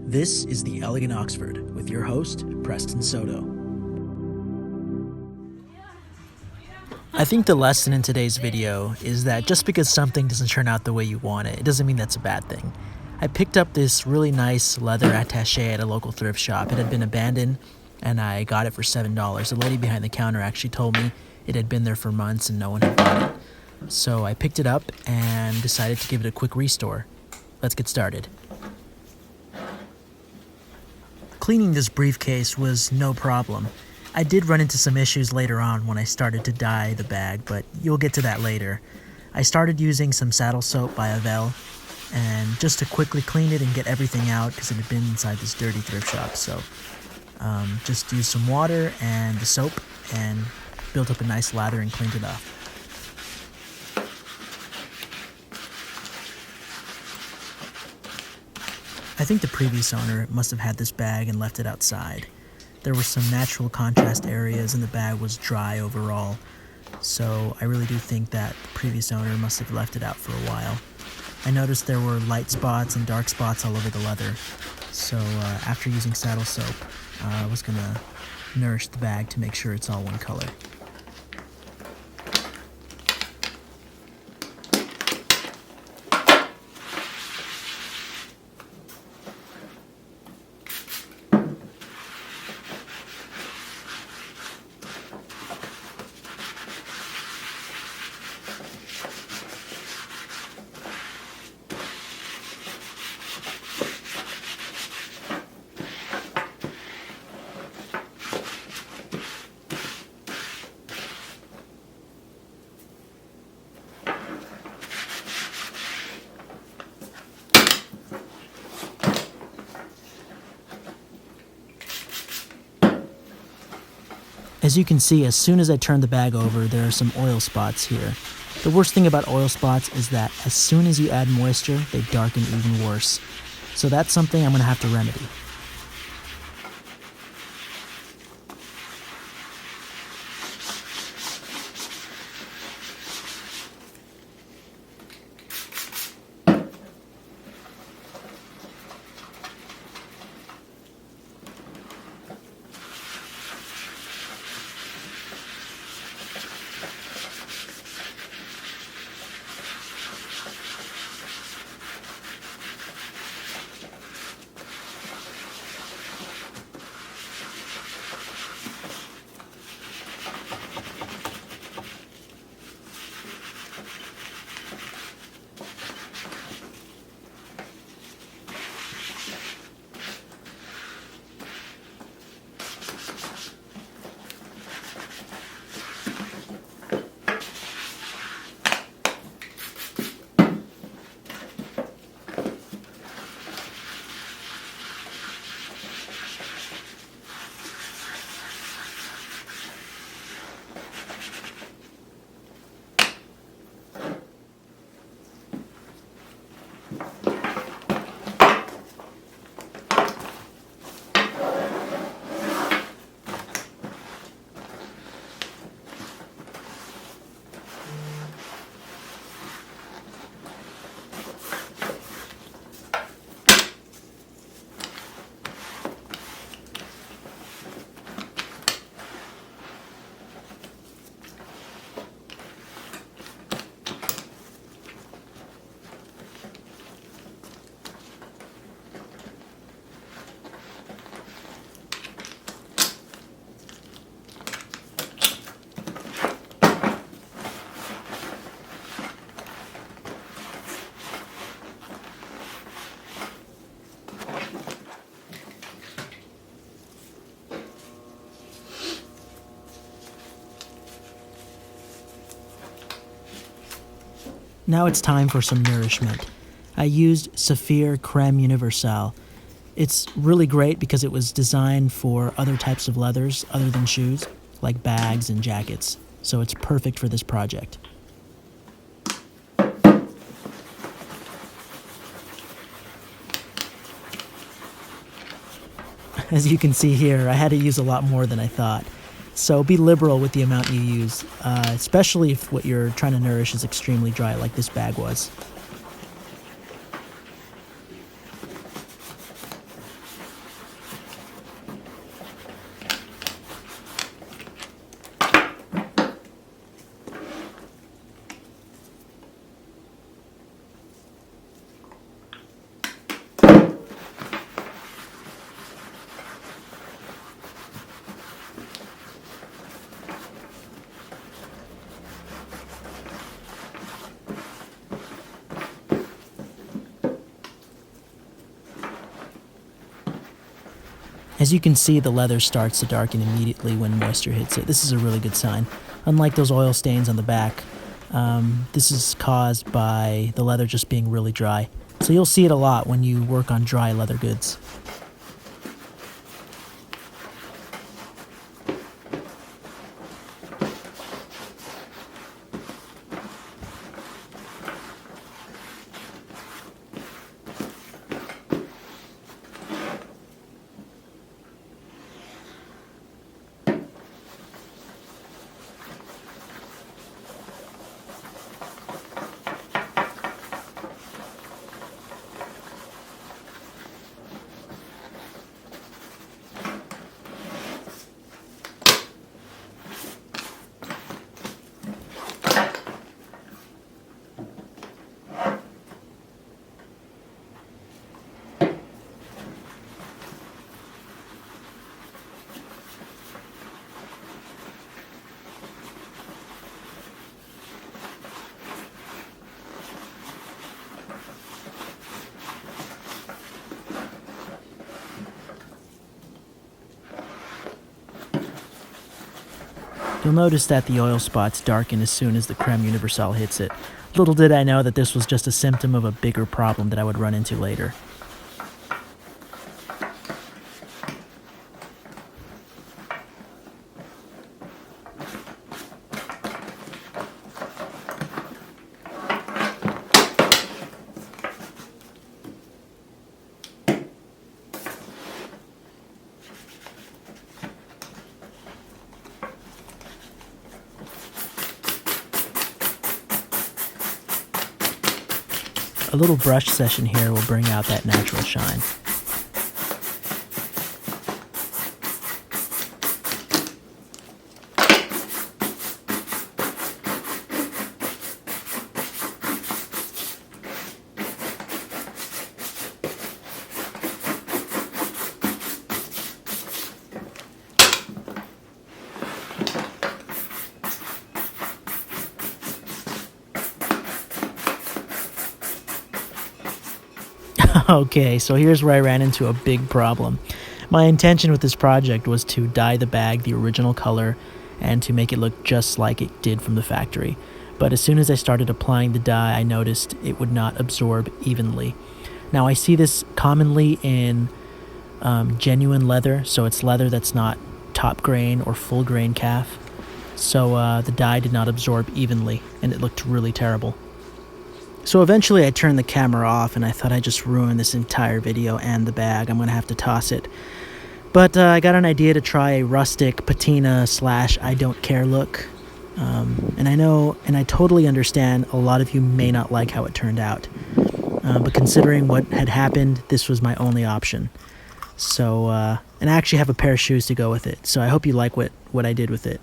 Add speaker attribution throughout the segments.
Speaker 1: This is the Elegant Oxford with your host, Preston Soto. I think the lesson in today's video is that just because something doesn't turn out the way you want it, it doesn't mean that's a bad thing. I picked up this really nice leather attaché at a local thrift shop. It had been abandoned and I got it for $7. The lady behind the counter actually told me it had been there for months and no one had bought it. So I picked it up and decided to give it a quick restore. Let's get started. Cleaning this briefcase was no problem. I did run into some issues later on when I started to dye the bag, but you'll get to that later. I started using some saddle soap by Avell, and just to quickly clean it and get everything out because it had been inside this dirty thrift shop. So just used some water and the soap and built up a nice lather and cleaned it up. I think the previous owner must have had this bag and left it outside. There were some natural contrast areas and the bag was dry overall. So I really do think that the previous owner must have left it out for a while. I noticed there were light spots and dark spots all over the leather. So after using saddle soap, I was gonna nourish the bag to make sure it's all one color. As you can see, as soon as I turn the bag over, there are some oil spots here. The worst thing about oil spots is that as soon as you add moisture, they darken even worse. So that's something I'm going to have to remedy. Now it's time for some nourishment. I used Saphir Creme Universal. It's really great because it was designed for other types of leathers other than shoes, like bags and jackets. So it's perfect for this project. As you can see here, I had to use a lot more than I thought. So be liberal with the amount you use, especially if what you're trying to nourish is extremely dry like this bag was. As you can see, the leather starts to darken immediately when moisture hits it. This is a really good sign. Unlike those oil stains on the back, this is caused by the leather just being really dry. So you'll see it a lot when you work on dry leather goods. You'll notice that the oil spots darken as soon as the creme universelle hits it. Little did I know that this was just a symptom of a bigger problem that I would run into later. A little brush session here will bring out that natural shine. Okay, so here's where I ran into a big problem. My intention with this project was to dye the bag the original color and to make it look just like it did from the factory. But as soon as I started applying the dye, I noticed it would not absorb evenly. Now I see this commonly in genuine leather, so it's leather that's not top grain or full grain calf. So the dye did not absorb evenly and it looked really terrible. So eventually I turned the camera off and I thought I just ruined this entire video and the bag. I'm going to have to toss it. But I got an idea to try a rustic patina / I don't care look. And I know and I totally understand a lot of you may not like how it turned out. But considering what had happened, this was my only option. So, and I actually have a pair of shoes to go with it. So I hope you like what I did with it.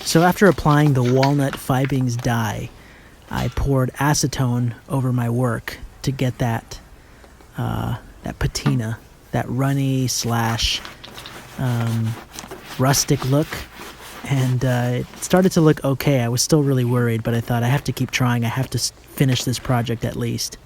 Speaker 1: So after applying the walnut fibings dye, I poured acetone over my work to get that patina, that runny / rustic look. And it started to look okay. I was still really worried, but I thought I have to keep trying. I have to finish this project at least.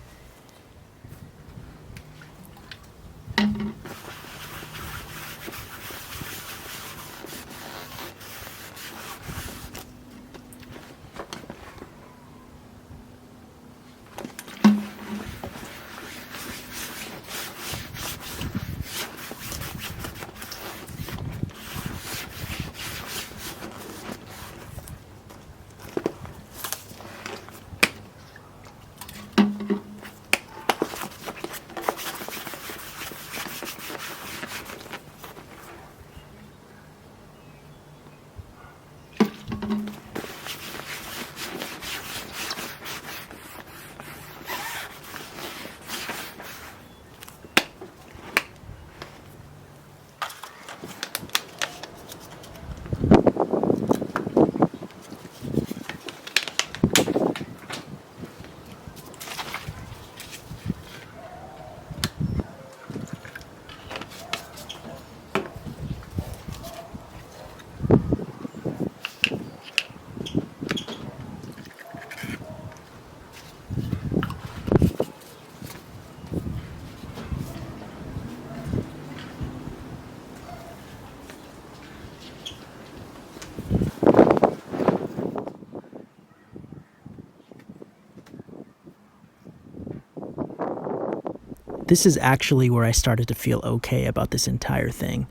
Speaker 1: this is actually where I started to feel okay about this entire thing.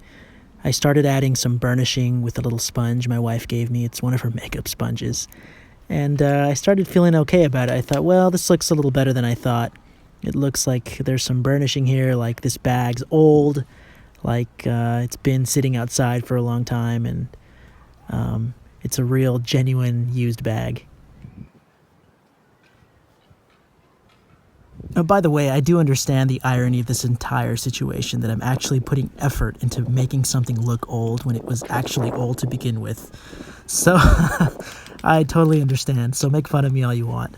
Speaker 1: I started adding some burnishing with a little sponge my wife gave me. It's one of her makeup sponges. And I started feeling okay about it. I thought, well, this looks a little better than I thought. It looks like there's some burnishing here, like this bag's old, like it's been sitting outside for a long time, and it's a real, genuine, used bag. Oh, by the way, I do understand the irony of this entire situation, that I'm actually putting effort into making something look old when it was actually old to begin with. So, I totally understand, so make fun of me all you want.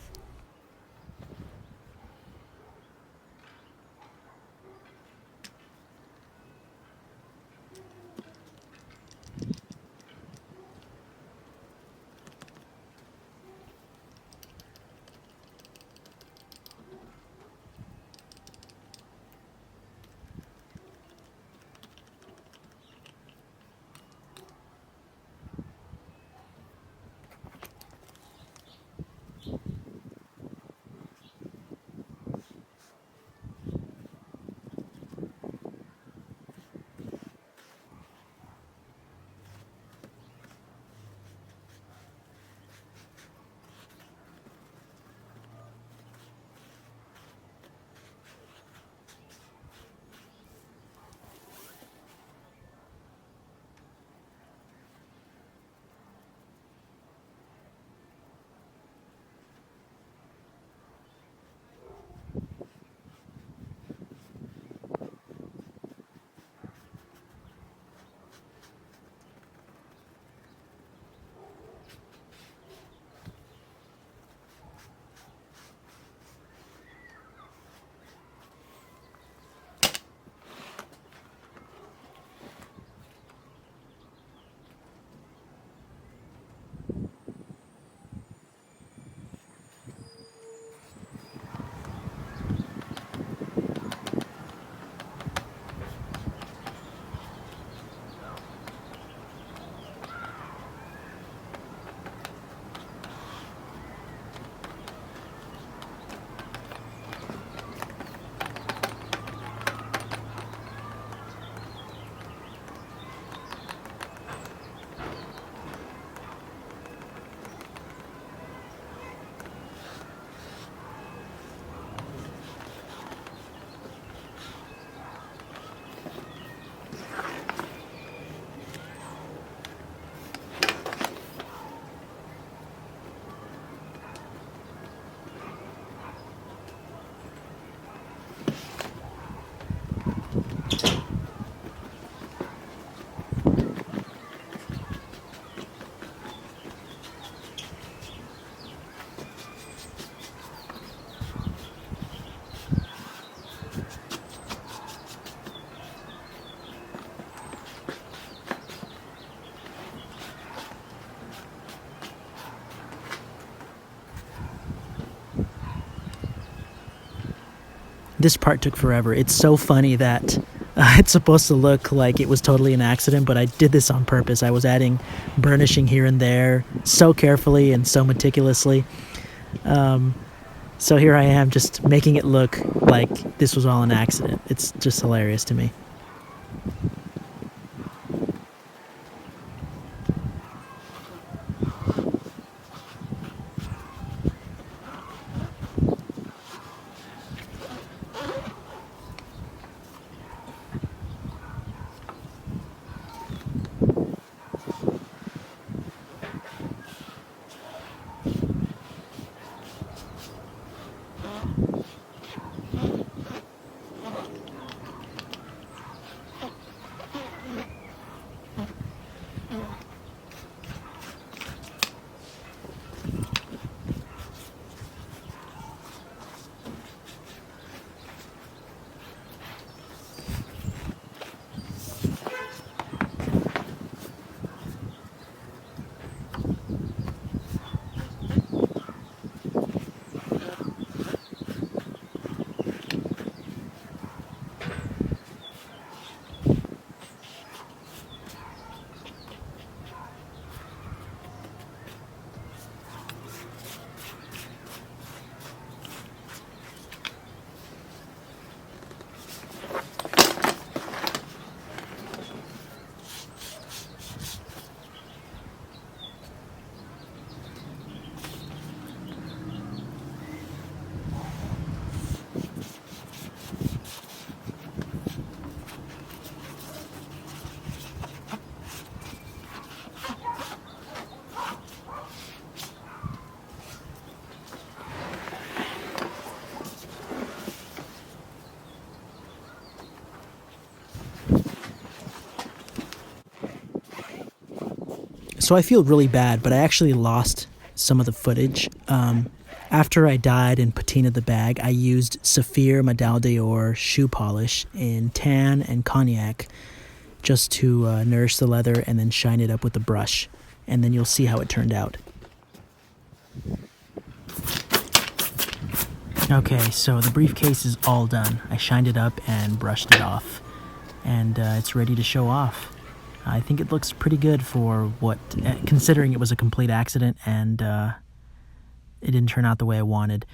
Speaker 1: This part took forever. It's so funny that it's supposed to look like it was totally an accident, but I did this on purpose. I was adding burnishing here and there so carefully and so meticulously. So here I am just making it look like this was all an accident. It's just hilarious to me. So I feel really bad, but I actually lost some of the footage. After I dyed and patinaed the bag, I used Saphir Medal d'Or shoe polish in tan and cognac just to nourish the leather and then shine it up with a brush. And then you'll see how it turned out. Okay, so the briefcase is all done. I shined it up and brushed it off. And it's ready to show off. I think it looks pretty good for what, considering it was a complete accident and it didn't turn out the way I wanted.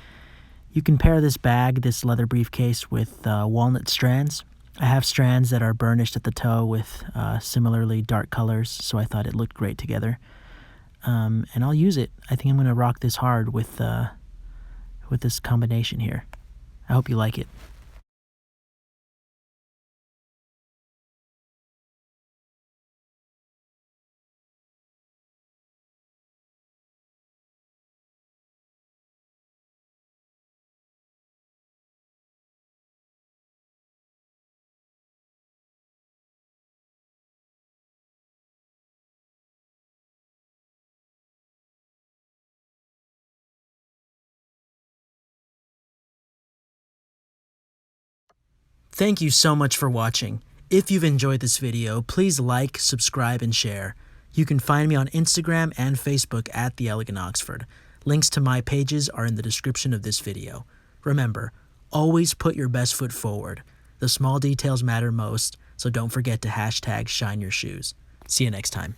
Speaker 1: You can pair this bag, this leather briefcase, with walnut strands. I have strands that are burnished at the toe with similarly dark colors, so I thought it looked great together. And I'll use it. I think I'm going to rock this hard with this combination here. I hope you like it. Thank you so much for watching. If you've enjoyed this video, please like, subscribe, and share. You can find me on Instagram and Facebook at The Elegant Oxford. Links to my pages are in the description of this video. Remember, always put your best foot forward. The small details matter most, so don't forget to #ShineYourShoes. See you next time.